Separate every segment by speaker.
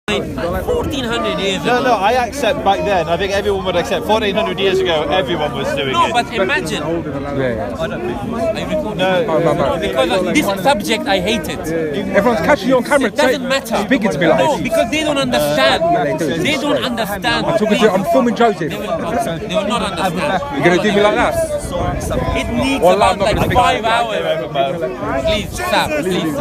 Speaker 1: 1400 years ago.
Speaker 2: No, I accept back then. I think everyone would accept 1400 years ago. Everyone was doing it.
Speaker 1: No, but imagine.
Speaker 2: I don't think.
Speaker 1: No, because this subject I hate it.
Speaker 3: Everyone's catching you on camera.
Speaker 1: It doesn't matter.
Speaker 3: Speaking to me like
Speaker 1: no, because they don't understand. They don't understand.
Speaker 3: I'm filming Joseph.
Speaker 1: They will not understand.
Speaker 3: You're gonna do me like that?
Speaker 1: It needs about like 5 hours. Please, stop, please.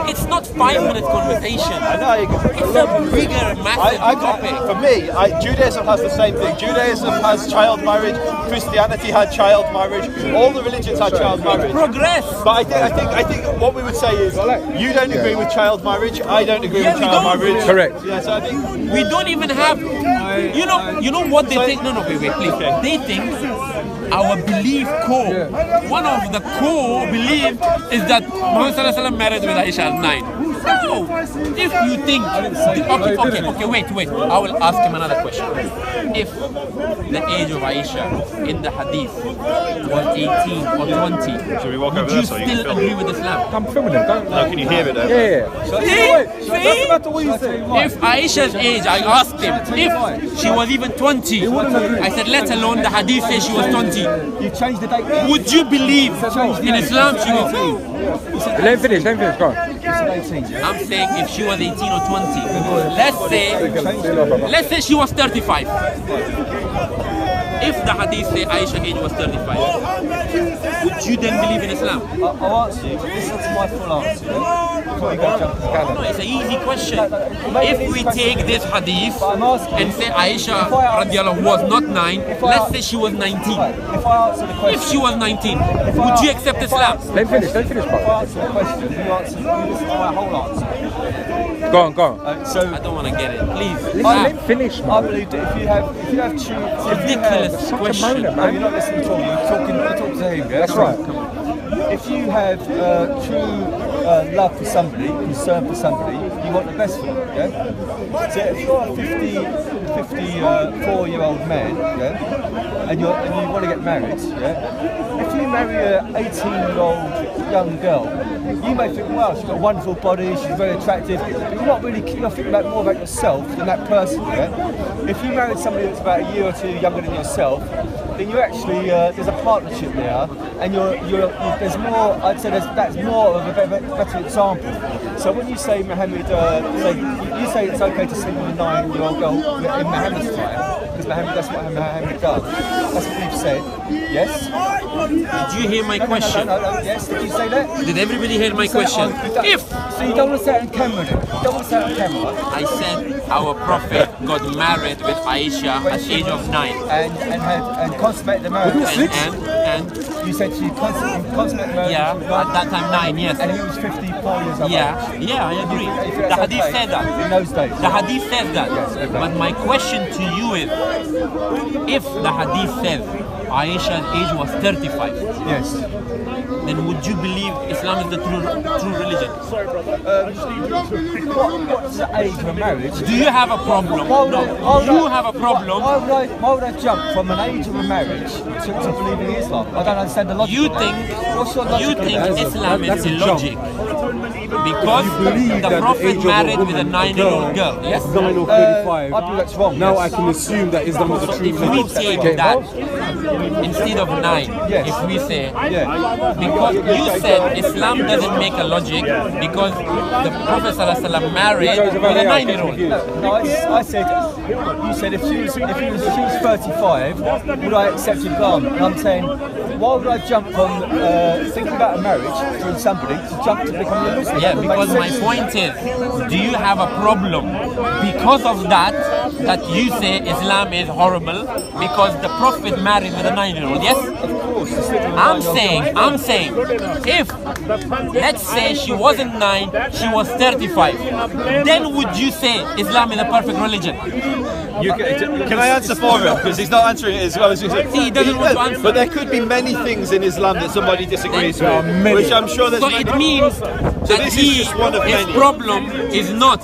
Speaker 1: It's not 5-minute conversation.
Speaker 2: I know.
Speaker 1: It's a bigger, massive topic.
Speaker 2: For me, Judaism has the same thing. Judaism has child marriage. Christianity had child marriage. All the religions had child marriage.
Speaker 1: Progress.
Speaker 2: But I think what we would say is, you don't agree with child marriage. I don't agree with child marriage.
Speaker 3: Correct.
Speaker 2: Yeah, so I think
Speaker 1: we don't even have. You know what they think? No, wait, please.
Speaker 2: Okay.
Speaker 1: They think our belief core. One of the core beliefs is that Muhammad Sallallahu Alaihi Wasallam married with Aisha at 9. No, if you think, okay, wait. I will ask him another question. If the age of Aisha in the hadith was 18 or 20, would you still agree with Islam?
Speaker 3: I'm filming them, don't
Speaker 2: no, can you hear it though?
Speaker 3: Yeah.
Speaker 1: See? If Aisha's age, I asked him, if she was even 20, I said, let alone the hadith says she was 20.
Speaker 4: You changed the date.
Speaker 1: Would you believe in Islam she was 18?
Speaker 3: Let him finish, go on.
Speaker 1: I'm saying if she was 18 or 20, let's say she was 35. If the hadith say Aisha age was 35, would you then believe in Islam?
Speaker 4: I'll answer you, but listen to my full answer. Before you go jump to Canada.
Speaker 1: No, it's an easy question. If we take this hadith and say Aisha radiallahu was not 9, let's say she was 19.
Speaker 4: If I answer the question,
Speaker 1: If she was 19, would you accept Islam?
Speaker 3: Let him finish,
Speaker 4: if I answer the question, you listen to my whole answer.
Speaker 3: Go on.
Speaker 4: So
Speaker 1: I don't want to get it. Please.
Speaker 3: Let him finish,
Speaker 4: I believe that if you have true,
Speaker 1: Ridiculous question.
Speaker 4: No, you're not listening to me. You're talking to him. Yeah?
Speaker 3: That's right.
Speaker 4: If you have true love for somebody, concern for somebody, you want the best for them. Yeah. So if you're a 54-year-old man, yeah, and you want to get married, yeah, if you marry an 18-year-old young girl, you may think, wow, she's got a wonderful body, she's very attractive, but you're not really you're thinking more about yourself than that person. Yeah. If you married somebody that's about a year or two younger than yourself, then you actually there's a partnership there, and there's more. I'd say that's more of a better example. So when you say Muhammad, you say it's okay to sleep with a 9-year-old girl in Muhammad's time, because that's what Muhammad does. That's what you've said. Yes.
Speaker 1: Did you hear my question?
Speaker 4: No. Yes. Did you say that?
Speaker 1: Did everybody hear my question?
Speaker 4: So you don't want to say it on camera then? You don't want to say it on camera?
Speaker 1: I said our Prophet got married with Aisha at the age of 9.
Speaker 4: And consummated the marriage.
Speaker 1: And
Speaker 4: you said she consummated marriage.
Speaker 1: Yeah, at that time 9, yes.
Speaker 4: And he was 54 years old.
Speaker 1: Yeah, I agree. The hadith said that.
Speaker 4: In those days.
Speaker 1: The hadith says that.
Speaker 4: Yes, okay.
Speaker 1: But my question to you is, if the hadith says Aisha's age was 35,
Speaker 4: yes,
Speaker 1: then would you believe Islam is the true religion?
Speaker 4: what's the age of marriage?
Speaker 1: Do you have a problem? No, you have a problem.
Speaker 4: Why would I jump from an age of a marriage to believing in Islam? I don't understand the logic.
Speaker 1: You think Islam is illogic because the Prophet married with a 9-year-old girl. Yes.
Speaker 5: 9 or 35.
Speaker 4: I believe that's wrong.
Speaker 5: Now I can assume that Islam is the true
Speaker 1: If we take that instead of 9, if we say, because you said Islam doesn't make a logic because the Prophet ﷺ married with a 9-year-old.
Speaker 4: No, I said, you said if she was 35, would I accept Islam? And I'm saying, why would I jump from thinking about a marriage from somebody to jump to becoming a Muslim?
Speaker 1: Yeah, because my point is, do you have a problem because of that you say Islam is horrible because the Prophet married with a 9-year-old? Yes?
Speaker 4: Of course.
Speaker 1: I'm saying, if, let's say she wasn't 9, she was 35, then would you say Islam is a perfect religion?
Speaker 2: Can I answer for him? Because he's not answering it as well as you said.
Speaker 1: He doesn't want to answer.
Speaker 2: But there could be many things in Islam that somebody disagrees with, which I'm sure there's
Speaker 1: So it means that
Speaker 2: this is just one of
Speaker 1: his
Speaker 2: many.
Speaker 1: problem is not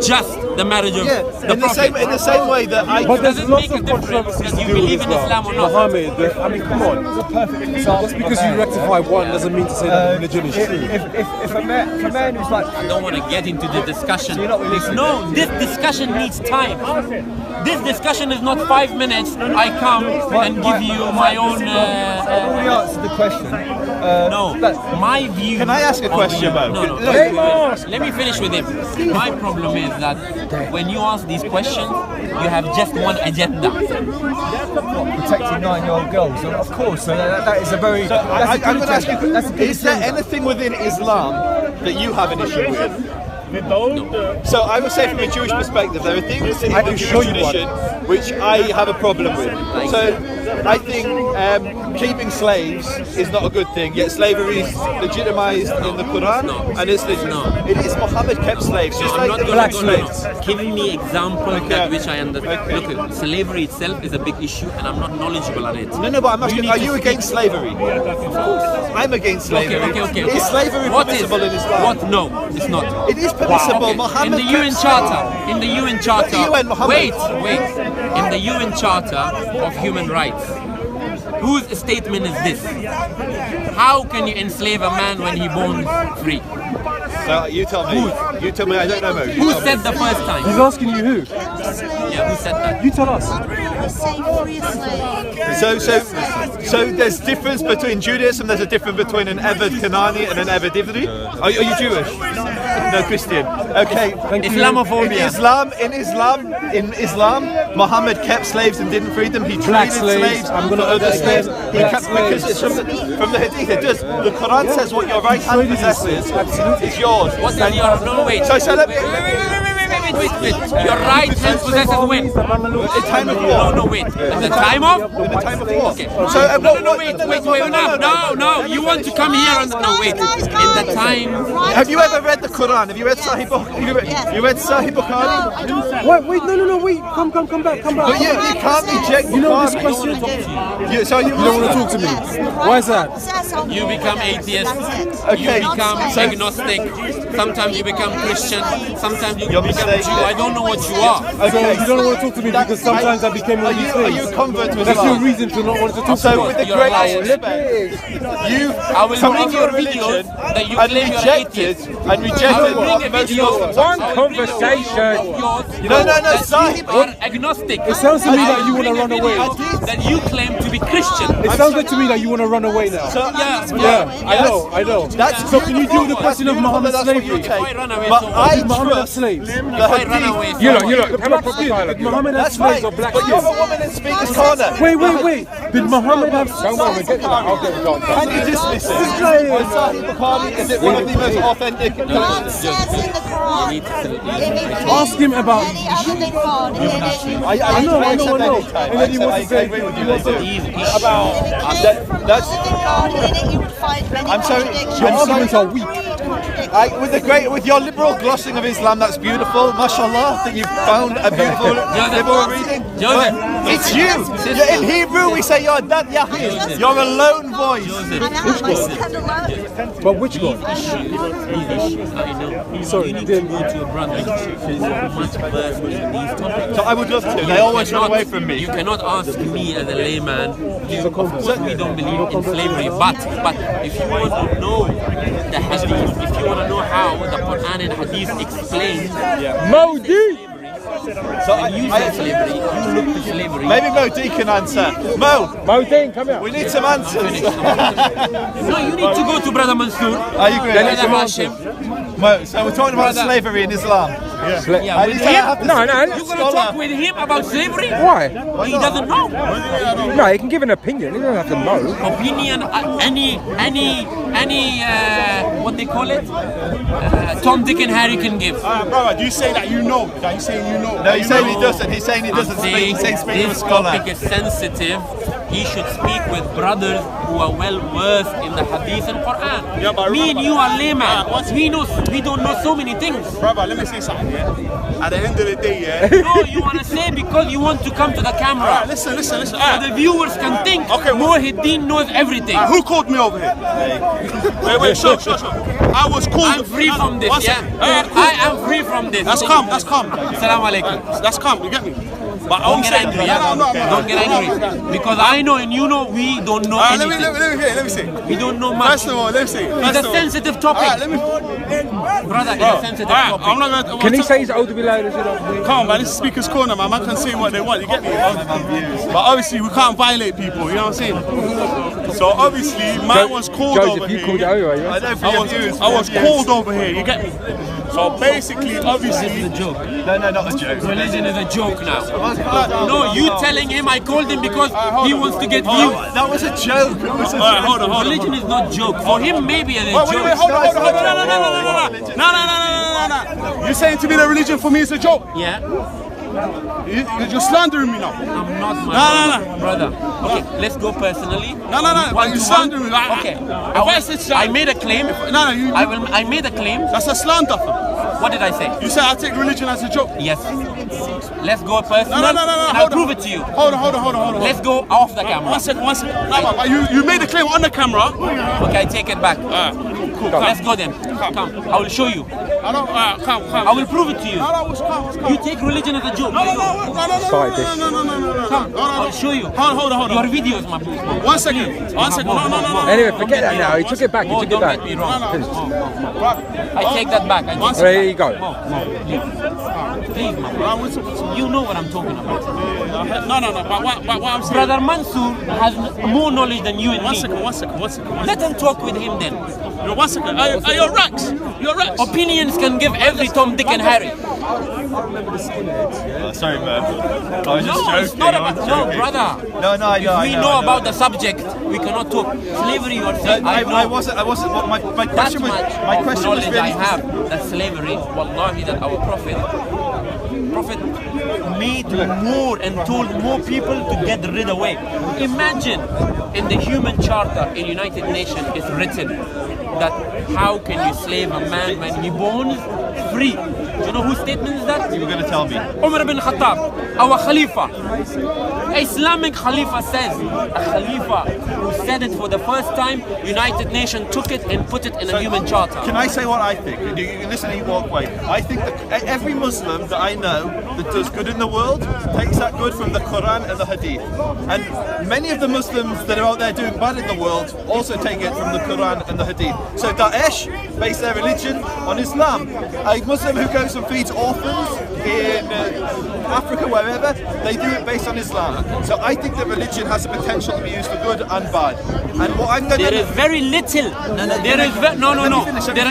Speaker 1: just the marriage of the
Speaker 2: in the
Speaker 1: Prophet.
Speaker 2: same way that I.
Speaker 5: But
Speaker 1: Does
Speaker 5: there's
Speaker 1: it
Speaker 5: lots
Speaker 1: make a
Speaker 5: of
Speaker 1: difference
Speaker 5: controversies
Speaker 1: that
Speaker 5: to
Speaker 1: you
Speaker 5: do with
Speaker 1: believe in Islam or not?
Speaker 5: Muhammad, I mean, come on.
Speaker 4: It's a perfect example.
Speaker 5: Just because you rectify one doesn't mean to say that religion is true.
Speaker 4: If a man who's like,
Speaker 1: I don't want to get into the discussion.
Speaker 4: you're not really listening.
Speaker 1: No, this discussion needs time. This discussion is not 5 minutes. I come and give you my own.
Speaker 4: I've already answered the question.
Speaker 1: No, my view.
Speaker 2: Can I ask a question, Mo?
Speaker 1: No. Let me finish with him. My problem is that when you ask these questions, you have just one agenda.
Speaker 4: Protecting 9-year-old girls, of course. So that is a very.
Speaker 2: I'm
Speaker 4: That's a
Speaker 2: going
Speaker 4: good
Speaker 2: to ask
Speaker 4: agenda.
Speaker 2: you:
Speaker 4: That's a good
Speaker 2: is there
Speaker 4: agenda.
Speaker 2: anything within Islam that you have an issue with? So I would say, from a Jewish perspective, there are things in the Jewish tradition which I have a problem with. So I think keeping slaves is not a good thing. Yet slavery is legitimized in the Quran, and it is Muhammad kept slaves, just
Speaker 1: I'm
Speaker 2: like
Speaker 1: not
Speaker 2: the
Speaker 1: going
Speaker 2: black
Speaker 1: to
Speaker 2: slaves.
Speaker 1: Give me examples that which I understand.
Speaker 2: Okay.
Speaker 1: Look, slavery itself is a big issue, and I'm not knowledgeable on it.
Speaker 2: No, but I'm asking:
Speaker 1: need
Speaker 2: are
Speaker 1: to
Speaker 2: you
Speaker 1: speak-
Speaker 2: against slavery? I'm against slavery.
Speaker 1: Okay.
Speaker 2: Is slavery
Speaker 1: What is?
Speaker 2: permissible in Islam?
Speaker 1: What? No, it's not.
Speaker 2: It is permissible.
Speaker 1: Okay.
Speaker 2: Muhammad
Speaker 1: In the UN
Speaker 2: kept
Speaker 1: Charter, in the UN Charter,
Speaker 2: The UN, Muhammad.
Speaker 1: wait, in the UN Charter of Human Rights, whose statement is this? How can you enslave a man when he born free?
Speaker 2: So you tell me. You tell me. I don't know, Mo. You
Speaker 1: Who
Speaker 2: tell me.
Speaker 1: said the first time?
Speaker 5: He's asking you who?
Speaker 1: Yeah, who said that?
Speaker 5: You tell us.
Speaker 2: So there's difference between Judaism. There's a difference between an Eved Kanani and an Eved Ivri. Are you Jewish? No, Christian. Okay.
Speaker 1: Islamophobia.
Speaker 2: In Islam, Muhammad kept slaves and didn't free them. He
Speaker 5: Black
Speaker 2: traded
Speaker 5: slaves.
Speaker 2: slaves
Speaker 5: I'm
Speaker 2: for
Speaker 5: gonna
Speaker 2: other
Speaker 5: add that
Speaker 2: slaves.
Speaker 5: again.
Speaker 2: He
Speaker 5: Black
Speaker 2: kept, because it's from the Hadith. It does. The Quran says what your right hand
Speaker 5: traded these
Speaker 2: possesses
Speaker 5: slaves.
Speaker 2: is yours.
Speaker 1: What is your no wait?
Speaker 2: So let me.
Speaker 1: Wait. Your right hand possesses when?
Speaker 2: In time of war.
Speaker 1: No, wait. At the time of?
Speaker 2: In the time of war.
Speaker 1: Okay.
Speaker 2: So
Speaker 1: Wait. No. You want to come here and no, wait. In the time.
Speaker 2: Have you ever read the Quran? Have you read Sahih Bukhari? You read Sahih Bukhari?
Speaker 5: Wait, no, wait. Come back.
Speaker 2: But you can't reject.
Speaker 5: You know this
Speaker 2: Quran.
Speaker 5: question?
Speaker 2: So you
Speaker 5: You don't want to talk to me. Why is that?
Speaker 1: You become atheist.
Speaker 2: Okay.
Speaker 1: You become agnostic. Sometimes you become Christian. Sometimes you
Speaker 2: You're
Speaker 1: become
Speaker 2: mistaken.
Speaker 1: Jew. I don't know what you are.
Speaker 5: So you don't want to talk to me because sometimes I became all these
Speaker 2: Are
Speaker 5: things.
Speaker 2: you a convert to
Speaker 5: That's your
Speaker 2: Islam?
Speaker 5: reason to not want to talk to
Speaker 2: So
Speaker 5: me.
Speaker 2: with the
Speaker 1: You're a
Speaker 2: greatest
Speaker 1: liar.
Speaker 2: respect, you
Speaker 1: I will
Speaker 2: come
Speaker 1: bring
Speaker 2: into
Speaker 1: your
Speaker 2: a religion
Speaker 1: videos that you
Speaker 2: and
Speaker 1: claim you're
Speaker 2: rejected
Speaker 1: I will
Speaker 2: what
Speaker 1: bring a
Speaker 2: most
Speaker 1: video.
Speaker 2: Muslims
Speaker 3: One
Speaker 2: accept.
Speaker 3: conversation.
Speaker 2: No, Sahih.
Speaker 1: You are agnostic.
Speaker 5: It sounds to me like you want to
Speaker 1: Bring a
Speaker 5: run away.
Speaker 1: video that you claim to be Christian.
Speaker 5: It sounds like to me like you want to run away now. Yeah, I know. So can you deal with the question of Muhammad's slavery?
Speaker 1: Why run away
Speaker 2: But
Speaker 1: so
Speaker 2: I
Speaker 5: Did Muhammad have
Speaker 2: trust
Speaker 5: slaves?
Speaker 2: the
Speaker 1: Why run away
Speaker 2: Hadith.
Speaker 1: so
Speaker 3: You
Speaker 1: much?
Speaker 3: look, have a proper
Speaker 5: Did
Speaker 3: dialogue.
Speaker 5: Muhammad have
Speaker 2: That's
Speaker 5: slaves
Speaker 2: right.
Speaker 5: or black
Speaker 2: But you're a
Speaker 5: slaves?
Speaker 2: woman in Speaker's Corner.
Speaker 5: Wait. Did Muhammad have
Speaker 3: Don't worry, get to that. I'll get the
Speaker 2: Can you dismiss it? Sahih Bukhari, is it one of the most authentic
Speaker 6: God
Speaker 2: collections?
Speaker 6: says in the Quran,
Speaker 5: Ask him about-
Speaker 2: I know.
Speaker 5: I know.
Speaker 2: Anytime.
Speaker 5: And then he wants to
Speaker 2: I
Speaker 5: say-
Speaker 2: agree with you. They do.
Speaker 6: that's you would find many
Speaker 2: I'm sorry,
Speaker 5: Your
Speaker 2: I'm
Speaker 5: arguments
Speaker 2: sorry.
Speaker 5: are weak.
Speaker 2: With your liberal glossing of Islam, that's beautiful. Mashallah, that you've found a beautiful liberal reading.
Speaker 1: Joseph.
Speaker 2: But it's you. In Hebrew, we say you're that Yahid. You're a lone voice.
Speaker 5: But which God?
Speaker 1: These issues, I know.
Speaker 5: Sorry,
Speaker 1: you need
Speaker 5: then-
Speaker 1: to go to your brother who is much versed in these topics.
Speaker 2: So I would love to. They always run away from me.
Speaker 1: You cannot ask me as a layman. Of course, we don't believe in slavery, but if you want to know the hadith, if you want to know how the Quran and hadith explain
Speaker 3: Modi!
Speaker 2: So
Speaker 1: when you say slavery, you look to slavery.
Speaker 2: maybe Mo D can answer. Mo,
Speaker 3: Modine, come here.
Speaker 2: we need some answers.
Speaker 1: No, you need to go to Brother Mansour.
Speaker 2: Are you agree?
Speaker 1: Brother Hashim.
Speaker 2: Mo, so we're talking about slavery in Islam.
Speaker 1: Yeah,
Speaker 2: I
Speaker 1: with
Speaker 2: need to have
Speaker 1: him.
Speaker 2: the
Speaker 3: No,
Speaker 1: You're going to talk with him about slavery?
Speaker 3: Why?
Speaker 1: He doesn't know.
Speaker 3: No, he can give an opinion. He doesn't have to know.
Speaker 1: Opinion, what they call it? Tom, Dick, and Harry can give.
Speaker 7: Brother, do you say that you know? Are you saying you know?
Speaker 2: No, he's saying he doesn't. He's saying he doesn't.
Speaker 1: I'm saying
Speaker 2: He's saying speak to a
Speaker 1: this
Speaker 2: scholar.
Speaker 1: topic is sensitive. he should speak with brothers who are well versed in the hadith and Quran.
Speaker 7: Yeah, but
Speaker 1: me and you are layman. We don't know so many things.
Speaker 7: Brother, let me say something, yeah? At the end of the day, yeah?
Speaker 1: No, you want to say because you want to come to the camera.
Speaker 7: Alright, listen.
Speaker 1: So the viewers can think Muhyiddin knows everything.
Speaker 7: Who called me over here? Wait, sure. I was called.
Speaker 1: I'm free from this, I am free from this.
Speaker 7: That's calm.
Speaker 1: Assalamu alaikum.
Speaker 7: That's calm, you get me? But
Speaker 1: Don't get angry, Don't get angry. Because I know and you know we don't know anything.
Speaker 7: Let me see.
Speaker 1: We don't know much.
Speaker 7: First of all, let me see.
Speaker 1: It's a sensitive topic. Brother, it's a sensitive topic.
Speaker 7: I'm not gonna,
Speaker 3: Can he say he's 𝐤𝐤𝐤𝐤?
Speaker 7: Come on, man, this is Speaker's Corner, man. Man can say what they want, you get me? But obviously, we can't violate people, you know what I'm saying? So obviously, man was called over here. I was called over here, you get me? So basically, obviously,
Speaker 1: This is a joke.
Speaker 4: No, not a joke.
Speaker 1: Religion is a joke now. No, you telling him I called him because he wants to get views.
Speaker 4: That was a joke.
Speaker 7: Alright, hold on.
Speaker 1: Religion is not joke. For him, maybe it's a joke.
Speaker 7: Wait, hold on. No. You're saying to me that religion for me is a joke?
Speaker 1: Yeah.
Speaker 7: You're slandering me now.
Speaker 1: I'm not my brother. Okay, let's go personally.
Speaker 7: No. You're slandering me.
Speaker 1: Okay. I made a claim. I made a claim.
Speaker 7: That's a slander.
Speaker 1: What did I say?
Speaker 7: You said I take religion as a joke.
Speaker 1: Yes. Let's go personal.
Speaker 7: No.
Speaker 1: And I'll prove it to you.
Speaker 7: Hold on.
Speaker 1: Let's go off the camera.
Speaker 7: One second. No, but you made a claim on the camera.
Speaker 1: Okay, I take it back.
Speaker 7: Cool.
Speaker 1: Let's go then. Come. I will show you.
Speaker 7: Come.
Speaker 1: I will prove it to you.
Speaker 7: No.
Speaker 1: You take religion as a joke.
Speaker 7: No.
Speaker 1: Come. I'll show you.
Speaker 7: Hold on.
Speaker 1: Your videos, my boy.
Speaker 7: One second. No.
Speaker 3: Anyway, forget that now. He took it back.
Speaker 1: Don't get me wrong. I take that back.
Speaker 3: There you go.
Speaker 1: Please, my brother. You know what I'm talking about.
Speaker 7: No. But what I'm saying.
Speaker 1: Brother Mansour has more knowledge than you and
Speaker 7: One
Speaker 1: me.
Speaker 7: second.
Speaker 1: Let him talk with him then.
Speaker 7: One second. You're Rex.
Speaker 1: Opinions can give every Tom, Dick and Harry.
Speaker 4: Sorry, man. I was just joking.
Speaker 1: It's not about brother.
Speaker 4: No, I know.
Speaker 1: If we know about the subject, we cannot talk. Slavery, you are saying.
Speaker 4: I wasn't. My question was. My question was really.
Speaker 1: I have that slavery, wallahi, that our Prophet made more and told more people to get rid away. Imagine in the human charter in United Nations it's written that how can you slave a man when he born free? Do you know whose statement is that?
Speaker 4: You were going to tell me.
Speaker 1: Umar ibn Khattab, our Khalifa. Islamic Khalifa says, a Khalifa who said it for the first time, United Nations took it and put it in a human charter.
Speaker 4: Can I say what I think? You can listen and you walk away. I think that every Muslim that I know that does good in the world takes that good from the Quran and the Hadith. And many of the Muslims that are out there doing bad in the world also take it from the Quran and the Hadith. So Daesh base their religion on Islam. A Muslim who goes and feeds orphans in Africa, wherever, they do it based on Islam. So I think that religion has the potential to be used for good and bad. And what I'm going to
Speaker 1: There is very little. There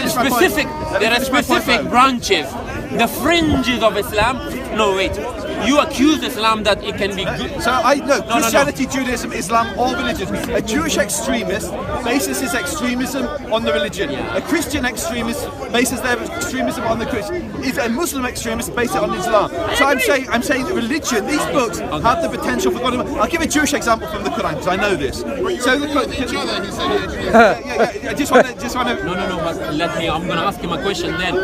Speaker 1: are specific branches. The fringes of Islam. No, wait. You accuse Islam that it can be good.
Speaker 4: So I know Christianity, Judaism, Islam, all religions. A Jewish extremist bases his extremism on the religion. A Christian extremist bases their extremism on the Christian. If a Muslim extremist bases it on Islam. So I'm saying that religion, these books have the potential for God. I'll give a Jewish example from the Quran because I know this. So the I just want to.
Speaker 1: No. But let me. I'm going to ask him a question then.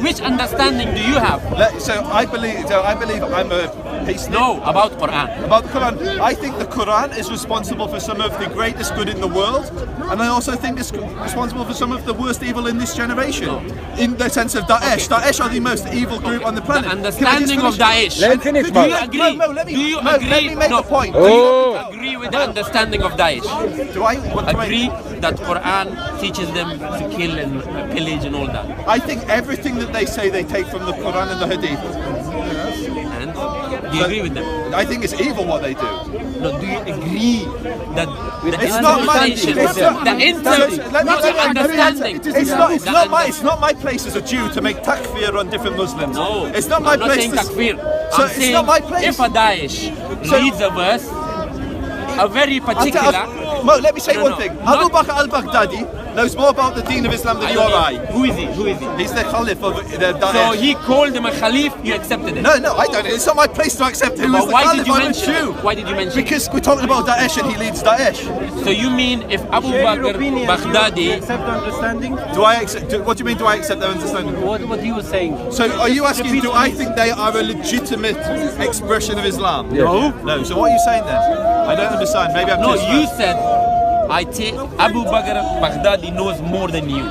Speaker 1: Which understanding do you have?
Speaker 4: So I believe I'm a peace.
Speaker 1: No, about Quran.
Speaker 4: About the Quran. I think the Quran is responsible for some of the greatest good in the world, and I also think it's responsible for some of the worst evil in this generation. In the sense of Daesh. Daesh are the most evil group on the planet.
Speaker 1: The understanding of Daesh.
Speaker 3: Let him finish,
Speaker 1: do you agree?
Speaker 4: Let me make the point.
Speaker 1: Do you agree with the understanding of Daesh?
Speaker 4: Do I
Speaker 1: agree that Quran teaches them to kill and pillage and all that?
Speaker 4: I think everything that they say they take from the Quran and the Hadith.
Speaker 1: And do you agree with them?
Speaker 4: I think it's evil what they do.
Speaker 1: No, do you agree that
Speaker 4: it's not my it's not my place as a Jew to make takfir on different Muslims.
Speaker 1: No,
Speaker 4: it's not my place.
Speaker 1: I'm not saying takfir.
Speaker 4: So
Speaker 1: it's
Speaker 4: not my place.
Speaker 1: If a Daesh reads a verse, a very particular,
Speaker 2: Mo, let me say one thing. Abu Bakr al-Baghdadi knows more about the Deen of Islam than you or I.
Speaker 1: Who is he? Who is he?
Speaker 2: He's the Caliph of the Daesh.
Speaker 1: So he called him a Khalif, you accepted it?
Speaker 2: No, I don't. It's not my place to accept who is the
Speaker 1: why
Speaker 2: Caliph.
Speaker 1: did you
Speaker 2: I'm a
Speaker 1: mention
Speaker 2: Jew.
Speaker 1: Why did you mention
Speaker 2: Because we're talking about Daesh and he leads Daesh.
Speaker 1: So you mean if Abu Bakr Baghdadi...
Speaker 8: accept the understanding?
Speaker 2: Do I accept? What do you mean? Do I accept their understanding?
Speaker 8: What you were saying?
Speaker 2: So are you asking? Do I think they are a legitimate expression of Islam?
Speaker 1: No.
Speaker 2: No. So what are you saying then? I don't understand. Maybe I'm.
Speaker 1: No,
Speaker 2: just
Speaker 1: you said I take Abu Bakr Baghdadi knows more than you.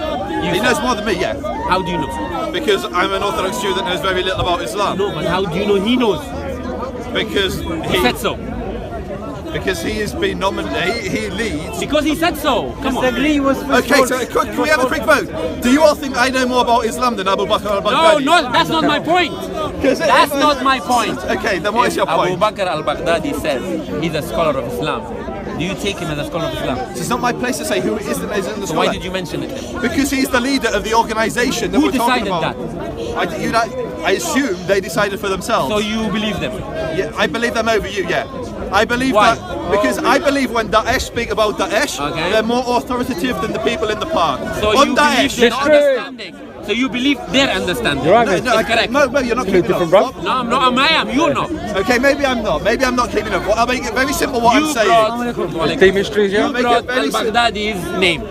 Speaker 2: He knows more than me. Yeah.
Speaker 1: How do you know?
Speaker 2: Because I'm an Orthodox Jew that knows very little about Islam.
Speaker 1: No, but how do you know he knows?
Speaker 2: Because
Speaker 1: He said so.
Speaker 2: Because he has been nominated. He leads.
Speaker 1: Because he said so. Come on.
Speaker 2: Okay, so can we have a quick vote? Do you all think I know more about Islam than Abu Bakr al-Baghdadi?
Speaker 1: No, that's not my point. That's not my point.
Speaker 2: Okay, then what is your point?
Speaker 1: Abu Bakr al-Baghdadi says he's a scholar of Islam. Do you take him as a scholar of Islam?
Speaker 2: It's not my place to say who isn't the scholar.
Speaker 1: So why did you mention it then?
Speaker 2: Because he's the leader of the organisation that
Speaker 1: Who
Speaker 2: we're talking
Speaker 1: decided
Speaker 2: about. I assume they decided for themselves.
Speaker 1: So you believe them?
Speaker 2: Yeah, I believe them over you, yeah. I believe
Speaker 1: Why?
Speaker 2: that because I believe when Daesh speak about Daesh, they're more authoritative than the people in the park.
Speaker 1: So
Speaker 2: on
Speaker 1: you
Speaker 2: Daesh,
Speaker 1: believe their understanding. So you believe their understanding.
Speaker 2: You're right, no,
Speaker 1: correct.
Speaker 2: No, you're not keeping up.
Speaker 1: No, I'm not. I am. You're not.
Speaker 2: Okay, maybe I'm not. Maybe I'm not keeping up. I'll make it very simple what I'm saying.
Speaker 3: Team histories, yeah?
Speaker 1: You brought al-Baghdadi's name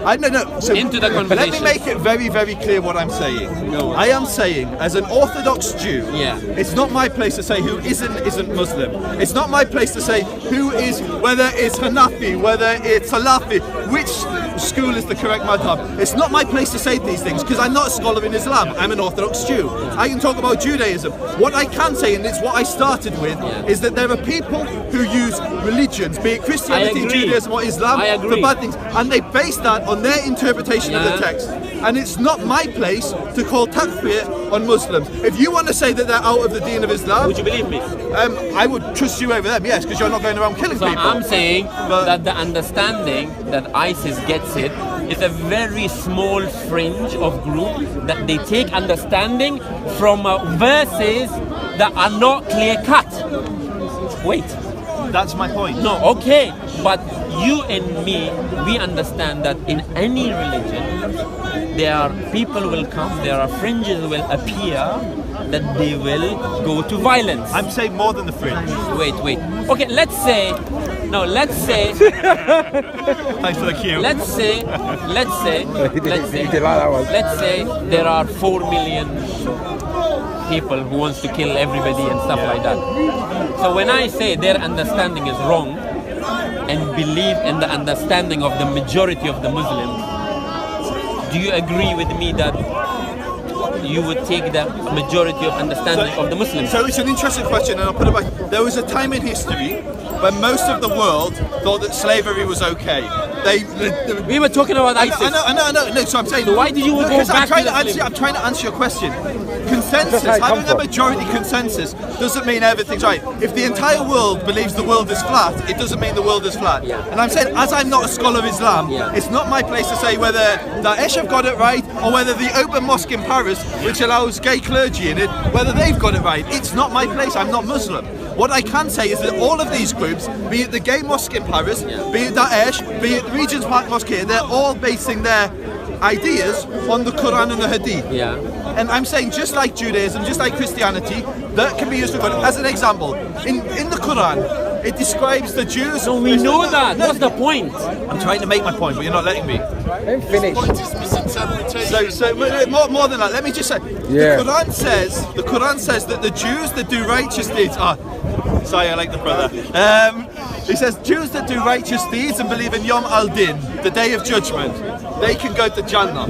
Speaker 1: into the conversation.
Speaker 2: Let me make it very, very clear what I'm saying. I am saying, as an Orthodox Jew, it's not my place to say who isn't Muslim. It's not my place to say who is, whether it's Hanafi, whether it's Salafi, which school is the correct madhab. It's not my place to say these things because I'm not a scholar in Islam. I'm an Orthodox Jew. I can talk about Judaism. What I can say, and it's what I started with, is that there are people who use religions, be it Christianity, Judaism or Islam, for bad things, and they base that on their interpretation of the text. And it's not my place to call takfir on Muslims. If you want to say that they're out of the Deen of Islam,
Speaker 1: would you believe me?
Speaker 2: I would trust you over them, yes, because you're not going around killing people.
Speaker 1: I'm saying that the understanding that ISIS gets it is a very small fringe of group that they take understanding from verses that are not clear cut. Wait.
Speaker 2: That's my point.
Speaker 1: No, okay. But you and me, we understand that in any religion, there are people will come, there are fringes will appear that they will go to violence.
Speaker 2: I'm saying more than the fringe.
Speaker 1: Wait. Okay, let's say
Speaker 2: thanks for the cue.
Speaker 1: Let's say there are 4 million people who wants to kill everybody and stuff like that. So when I say their understanding is wrong and believe in the understanding of the majority of the Muslims, do you agree with me that you would take the majority of understanding of the Muslims?
Speaker 2: So it's an interesting question, and I'll put it back. There was a time in history when most of the world thought that slavery was okay.
Speaker 1: We were talking about ISIS.
Speaker 2: I know. So I'm saying.
Speaker 1: So why did you go back
Speaker 2: I'm trying to answer your question. Consensus, having a majority consensus doesn't mean everything's right. If the entire world believes the world is flat, it doesn't mean the world is flat. And I'm saying, as I'm not a scholar of Islam, it's not my place to say whether Daesh have got it right or whether the open mosque in Paris, which allows gay clergy in it, whether they've got it right. It's not my place. I'm not Muslim. What I can say is that all of these groups, be it the gay mosque in Paris, be it Daesh, be it the Regent's Park Mosque here, they're all basing their ideas on the Quran and the Hadith. And I'm saying, just like Judaism, just like Christianity, that can be used for good. As an example, in the Quran, it describes the Jews.
Speaker 1: So we know that. What's the point?
Speaker 2: I'm trying to make my point, but you're not letting me.
Speaker 3: I'm finished.
Speaker 2: So more than that, let me just say, the Quran says that the Jews that do righteous deeds sorry, I like the brother. He says Jews that do righteous deeds and believe in Yom al-Din, the day of judgment, they can go to Jannah.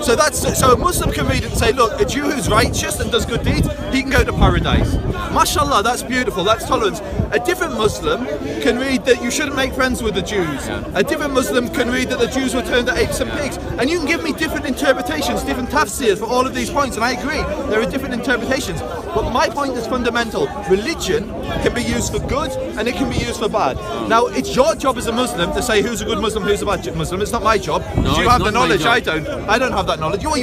Speaker 2: So a Muslim can read it and say, look, a Jew who's righteous and does good deeds, he can go to paradise. Mashallah, that's beautiful, that's tolerance. A different Muslim can read that you shouldn't make friends with the Jews. A different Muslim can read that the Jews were turned to apes and pigs. And you can give me different interpretations, different tafsirs for all of these points, and I agree, there are different interpretations. But my point is fundamental. Religion can be used for good and it can be used for bad. Now, it's your job as a Muslim to say who's a good Muslim, who's a bad Muslim. It's not my job.
Speaker 1: No,
Speaker 2: you have the knowledge, I don't have that knowledge. You're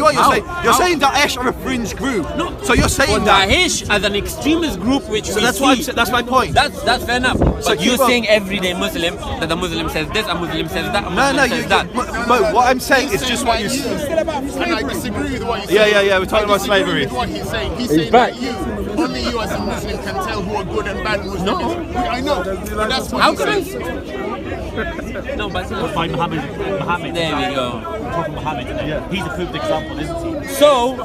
Speaker 2: saying Daesh are a fringe group.
Speaker 1: No.
Speaker 2: So you're saying that
Speaker 1: Daesh as an extremist group, which
Speaker 2: so that's why that's my point.
Speaker 1: That's fair enough. But you're saying everyday Muslim that the Muslim says this, a Muslim says that, a Muslim says that.
Speaker 2: No, what I'm saying is just what you
Speaker 9: And I disagree with what he's saying.
Speaker 2: Yeah, we're talking about slavery.
Speaker 9: What he's saying. He's saying
Speaker 3: back.
Speaker 9: that only you as a Muslim can tell who a good and bad Muslim is. I know, but that's what
Speaker 1: How can I? No, but
Speaker 8: By Muhammad.
Speaker 1: There we go.
Speaker 8: Prophet Muhammad. He's a perfect example, isn't he?
Speaker 1: So